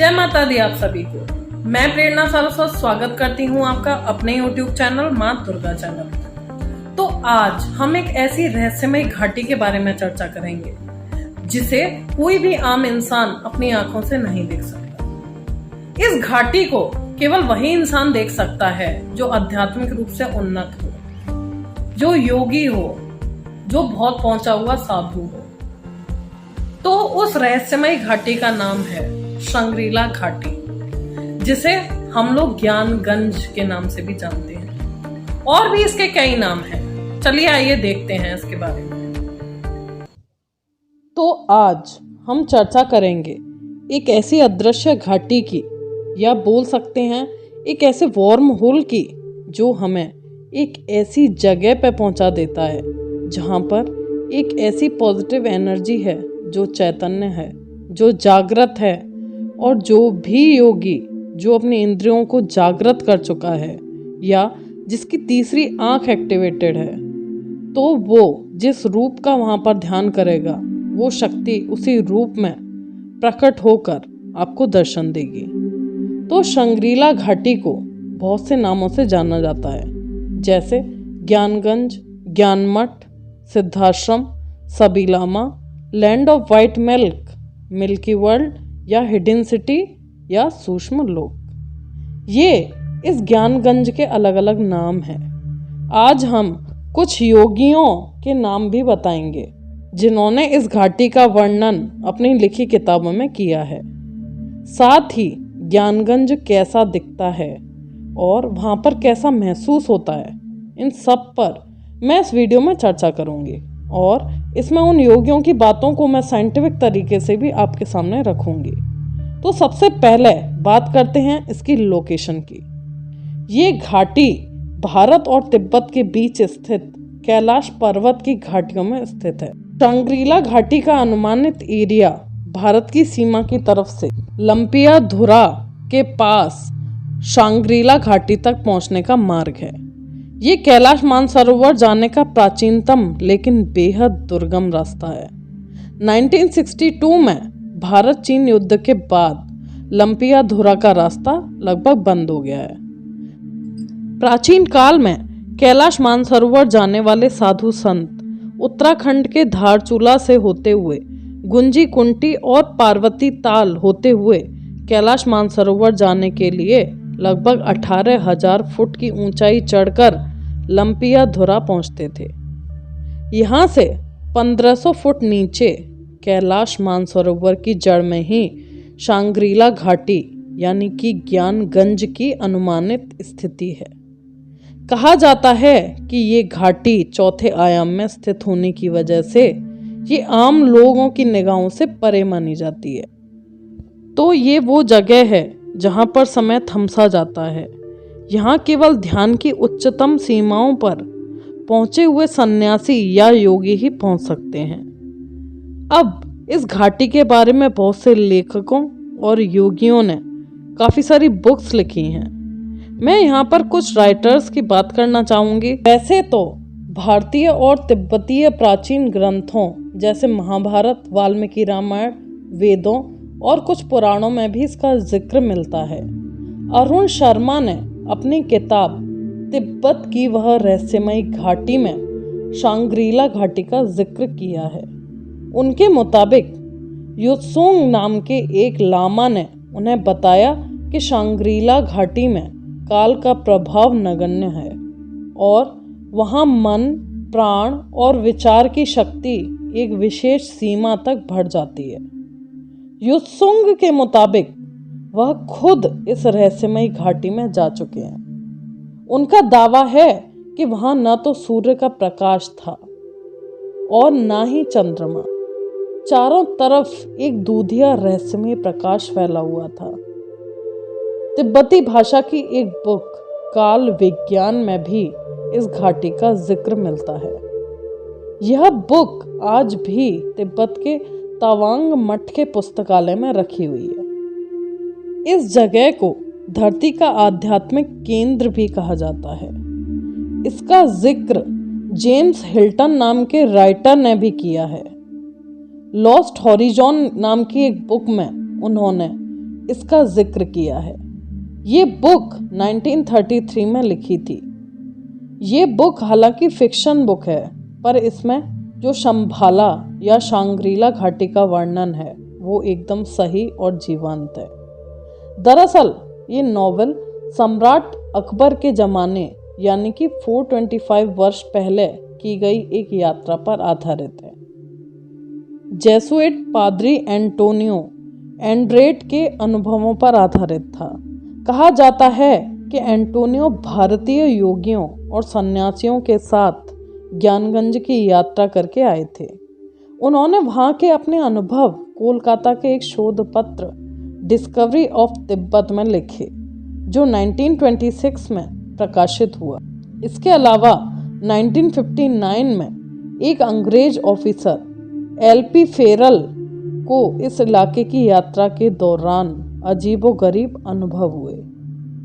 जय माता दी आप सभी को। मैं प्रेरणा सारस्वत स्वागत करती हूँ आपका अपने YouTube चैनल माँ दुर्गा चैनल। तो आज हम एक ऐसी रहस्यमय घाटी के बारे में चर्चा करेंगे जिसे कोई भी आम इंसान अपनी आंखों से नहीं देख सकता। इस घाटी को केवल वही इंसान देख सकता है जो आध्यात्मिक रूप से उन्नत हो, जो योगी हो, जो बहुत पहुंचा हुआ साधु हो। तो उस रहस्यमय घाटी का नाम है शंग्रीला घाटी, जिसे हम लोग ज्ञानगंज के नाम से भी जानते हैं। और भी इसके कई नाम हैं। चलिए आइए देखते हैं इसके बारे में। तो आज हम चर्चा करेंगे एक ऐसी अदृश्य घाटी की, या बोल सकते हैं एक ऐसे वॉर्म होल की, जो हमें एक ऐसी जगह पे पहुंचा देता है जहां पर एक ऐसी पॉजिटिव एनर्जी है, जो चैतन्य है, जो जागृत है, और जो भी योगी जो अपने इंद्रियों को जागृत कर चुका है या जिसकी तीसरी आंख एक्टिवेटेड है, तो वो जिस रूप का वहाँ पर ध्यान करेगा, वो शक्ति उसी रूप में प्रकट होकर आपको दर्शन देगी। तो शंग्रीला घाटी को बहुत से नामों से जाना जाता है, जैसे ज्ञानगंज, ज्ञानमठ, सिद्धाश्रम, सबीलामा, land of white milk, milky world या हिडन सिटी या सूक्ष्म लोक। ये इस ज्ञानगंज के अलग अलग नाम हैं। आज हम कुछ योगियों के नाम भी बताएंगे जिन्होंने इस घाटी का वर्णन अपनी लिखी किताबों में किया है। साथ ही ज्ञानगंज कैसा दिखता है और वहाँ पर कैसा महसूस होता है, इन सब पर मैं इस वीडियो में चर्चा करूँगी। और इसमें उन योगियों की बातों को मैं साइंटिफिक तरीके से भी आपके सामने रखूंगी। तो सबसे पहले बात करते हैं इसकी लोकेशन की। ये घाटी भारत और तिब्बत के बीच स्थित कैलाश पर्वत की घाटियों में स्थित है। शंग्रीला घाटी का अनुमानित एरिया भारत की सीमा की तरफ से लंपियाधुरा के पास शंग्रीला घाटी तक पहुंचने का मार्ग है। ये कैलाश मानसरोवर जाने का प्राचीनतम लेकिन बेहद दुर्गम रास्ता है। 1962 में भारत चीन युद्ध के बाद लंपियाधुरा का रास्ता लगभग बंद हो गया है। प्राचीन काल में कैलाश मानसरोवर जाने वाले साधु संत उत्तराखंड के धारचूला से होते हुए गुंजी कुंटी और पार्वती ताल होते हुए कैलाश मानसरोवर जाने के लिए लगभग 18,000 फुट की ऊंचाई चढ़कर लंपियाधुरा पहुंचते थे। यहाँ से 1500 फुट नीचे कैलाश मानसरोवर की जड़ में ही शंग्रीला घाटी यानी कि ज्ञानगंज की अनुमानित स्थिति है। कहा जाता है कि ये घाटी चौथे आयाम में स्थित होने की वजह से ये आम लोगों की निगाहों से परे मानी जाती है। तो ये वो जगह है जहाँ पर समय थमसा जाता है। यहाँ केवल ध्यान की उच्चतम सीमाओं पर पहुँचे हुए सन्यासी या योगी ही पहुँच सकते हैं। अब इस घाटी के बारे में बहुत से लेखकों और योगियों ने काफ़ी सारी बुक्स लिखी हैं। मैं यहाँ पर कुछ राइटर्स की बात करना चाहूँगी। वैसे तो भारतीय और तिब्बतीय प्राचीन ग्रंथों जैसे महाभारत, वाल्मीकि रामायण, वेदों और कुछ पुराणों में भी इसका जिक्र मिलता है। अरुण शर्मा ने अपनी किताब तिब्बत की वह रहस्यमयी घाटी में शंग्रीला घाटी का जिक्र किया है। उनके मुताबिक युत्सुंग नाम के एक लामा ने उन्हें बताया कि शंग्रीला घाटी में काल का प्रभाव नगण्य है और वहाँ मन, प्राण और विचार की शक्ति एक विशेष सीमा तक बढ़ जाती है। युत्सुंग के मुताबिक वह खुद इस रहस्यमयी घाटी में जा चुके हैं। उनका दावा है कि वहां न तो सूर्य का प्रकाश था और न ही चंद्रमा। चारों तरफ एक दूधिया रहस्यमय प्रकाश फैला हुआ था। तिब्बती भाषा की एक बुक काल विज्ञान में भी इस घाटी का जिक्र मिलता है। यह बुक आज भी तिब्बत के तवांग मठ के पुस्तकालय में रखी हुई है। इस जगह को धरती का आध्यात्मिक केंद्र भी कहा जाता है। इसका जिक्र जेम्स हिल्टन नाम के राइटर ने भी किया है। लॉस्ट हॉरिजॉन नाम की एक बुक में उन्होंने इसका जिक्र किया है। ये बुक 1933 में लिखी थी। ये बुक हालांकि फिक्शन बुक है, पर इसमें जो शंभाला या शांग्रीला घाटी का वर्णन है वो एकदम सही और जीवंत है। दरअसल ये नॉवेल सम्राट अकबर के ज़माने यानी कि 425 वर्ष पहले की गई एक यात्रा पर आधारित है। जेसुइट पादरी एंटोनियो एंड्रेट के अनुभवों पर आधारित था। कहा जाता है कि एंटोनियो भारतीय योगियों और सन्यासियों के साथ ज्ञानगंज की यात्रा करके आए थे। उन्होंने वहाँ के अपने अनुभव कोलकाता के एक शोध पत्र डिस्कवरी ऑफ तिब्बत में लिखे, जो 1926 में प्रकाशित हुआ। इसके अलावा 1959 में एक अंग्रेज ऑफिसर एलपी फेरल को इस इलाके की यात्रा के दौरान अजीबोगरीब अनुभव हुए,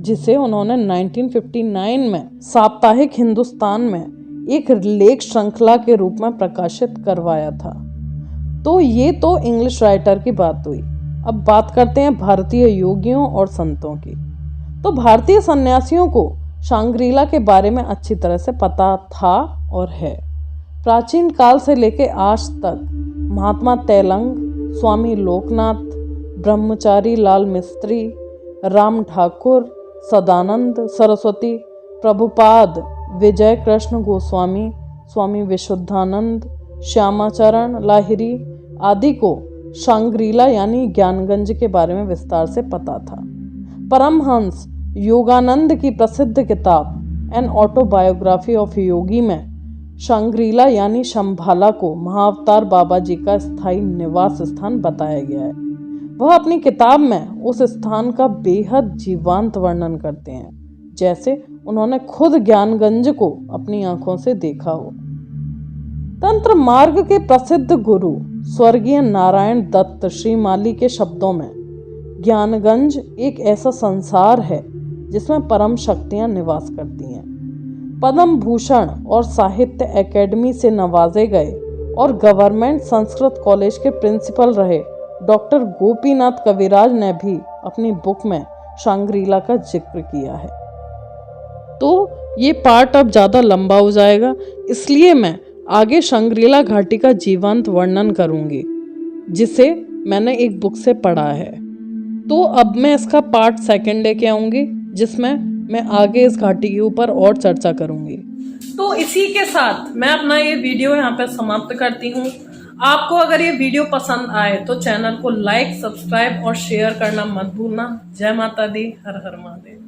जिसे उन्होंने 1959 में साप्ताहिक हिंदुस्तान में एक लेख श्रृंखला के रूप में प्रकाशित करवाया था। तो ये तो इंग्लिश राइटर की बात हुई। अब बात करते हैं भारतीय योगियों और संतों की। तो भारतीय सन्यासियों को शांग्रीला के बारे में अच्छी तरह से पता था और है। प्राचीन काल से लेकर आज तक महात्मा तैलंग, स्वामी लोकनाथ, ब्रह्मचारी लाल मिस्त्री, राम ठाकुर, सदानंद सरस्वती, प्रभुपाद, विजय कृष्ण गोस्वामी, स्वामी विशुद्धानंद, श्यामाचरण लाहिरी आदि को शांग्रीला यानी ज्ञानगंज के बारे में विस्तार से पता था। परमहंस योगानंद की प्रसिद्ध किताब एन ऑटोबायोग्राफी ऑफ योगी में शांग्रीला यानी शंभाला को महाअवतार बाबा जी का स्थायी निवास स्थान बताया गया है। वह अपनी किताब में उस स्थान का बेहद जीवंत वर्णन करते हैं, जैसे उन्होंने खुद ज्ञानगंज को अपनी आंखों से देखा हो। तंत्र मार्ग के प्रसिद्ध गुरु स्वर्गीय नारायण दत्त श्रीमाली के शब्दों में ज्ञानगंज एक ऐसा संसार है जिसमें परम शक्तियां निवास करती हैं। पद्म भूषण और साहित्य एकेडमी से नवाजे गए और गवर्नमेंट संस्कृत कॉलेज के प्रिंसिपल रहे डॉक्टर गोपीनाथ कविराज ने भी अपनी बुक में शांग्रीला का जिक्र किया है। तो ये पार्ट अब ज़्यादा लंबा हो जाएगा, इसलिए मैं आगे शांग्रीला घाटी का जीवंत वर्णन करूंगी, जिसे मैंने एक बुक से पढ़ा है। तो अब मैं इसका पार्ट 2 लेके आऊंगी, जिसमें मैं आगे इस घाटी के ऊपर और चर्चा करूंगी। तो इसी के साथ मैं अपना ये वीडियो यहाँ पे समाप्त करती हूँ। आपको अगर ये वीडियो पसंद आए तो चैनल को लाइक, सब्सक्राइब और शेयर करना मत भूलना। जय माता दी, हर हर महादेव।